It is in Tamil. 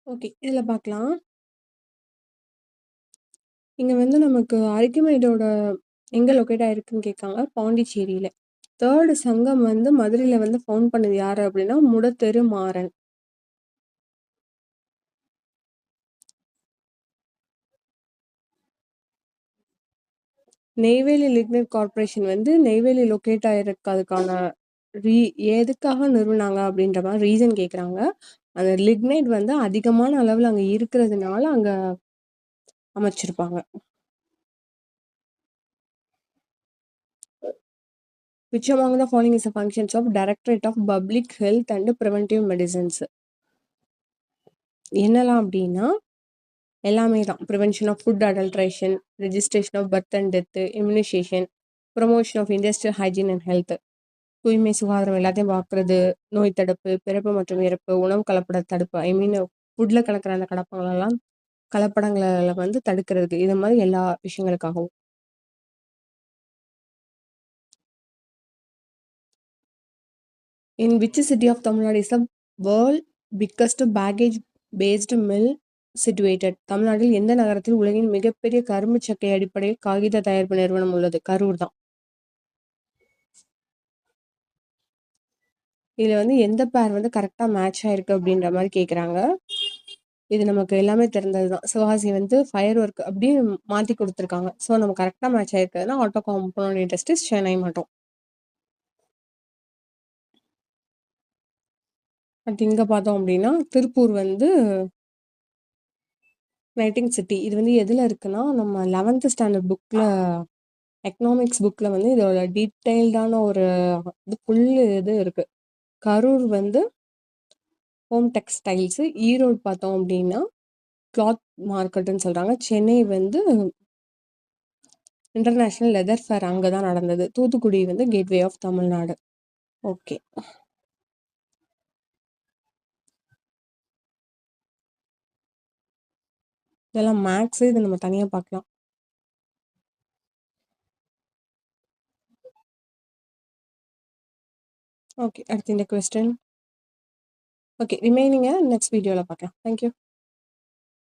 ஓகே. இதில பார்க்கலாம். இங்க வந்து நமக்கு அரிக்குமைடோட எங்க லொக்கேட் ஆயிருக்குன்னு கேட்காங்க. பாண்டிச்சேரியில. 3 சங்கம் வந்து மதுரையில வந்து ஃபவுண்ட் பண்ணது யாரு அப்டின்னா, முடத்தெரு மாறன். நெய்வேலி லிக்னைட் கார்ப்பரேஷன் வந்து நெய்வேலி லொக்கேட் ஆயிருக்கிறதுக்கான ரீ எதுக்காக நிறுவுனாங்க அப்டின்ற மாரி ரீசன் கேட்குறாங்க. அந்த லிக்னைட் வந்து அதிகமான அளவுல அங்க இருக்கிறதுனால அங்க அமைச்சிருப்பாங்க. Which among the following is the functions of directorate of public health and preventive medicines. என்னலாம் அப்டின்னா, எல்லாமே தான். Prevention of food adulteration, registration of birth and death, immunisation, promotion of industrial hygiene and health. தூய்மை, சுகாதாரம் எல்லாத்தையும் பார்க்குறது, நோய் தடுப்பு, பிறப்பு மற்றும் இறப்பு, உணவு கலப்பட தடுப்பு. ஐ மீன் ஃபுட்ல கலக்கிற அந்த கலப்படங்களெல்லாம் கலப்படங்கள வந்து தடுக்கிறதுக்கு. இது மாரி எல்லா விஷயங்களுக்காகவும். In which city of Tamil Nadu is the world biggest baggage based mill situated? தமிழ்நாட்டில் எந்த நகரத்தில் உலகின் மிகப்பெரிய கரும்பு சக்கை அடிப்படையில் காகித தயாரிப்பு நிறுவனம் உள்ளது? கரூர் தான். இதுல வந்து எந்த பேர் வந்து கரெக்ட்டா மேட்ச் ஆயிருக்கு அப்படின்ற மாரி கேட்குறாங்க. இது நமக்கு எல்லாமே தெரிந்தது தான். சிவகாசி வந்து ஃபயர் ஒர்க் அப்படின்னு மாத்தி குடுத்துருக்காங்க. ஸோ நம்ம கரெக்ட்டா மேட்ச் ஆயிருக்கிறதுனா ஆட்டோ காம்பவுண்ட் இண்டஸ்ட்ரீஸ் சென்னை மட்டும். அடுத்து இங்க பார்த்தோம் அப்படின்னா, திருப்பூர் வந்து நைட்டிங் சிட்டி. இது வந்து எதுல இருக்குன்னா, நம்ம 11த் ஸ்டாண்டர்ட் புக்ல எக்கனாமிக்ஸ் புக்ல வந்து இதோட டீட்டெயில்டான ஒரு ஃபுல் இது இருக்கு. கரூர் வந்து ஹோம் டெக்ஸ்டைல்ஸு, ஈரோடு பார்த்தோம் அப்டின்னா, கிளாத் மார்க்கெட்டுன்னு சொல்றாங்க. சென்னை வந்து இன்டர்நேஷனல் லெதர் ஃபேர் அங்க தான் நடந்தது. தூத்துக்குடி வந்து கேட்வே ஆஃப் தமிழ்நாடு. ஓகே. இதெல்லாம் மேக்ஸு. இத நம்ம தனியா பார்க்கலாம். ஓகே. அடுத்து இந்த கொஸ்டின். ஓகே. ரிமைனிங்க நெக்ஸ்ட் வீடியோல பார்க்கலாம். Thank you.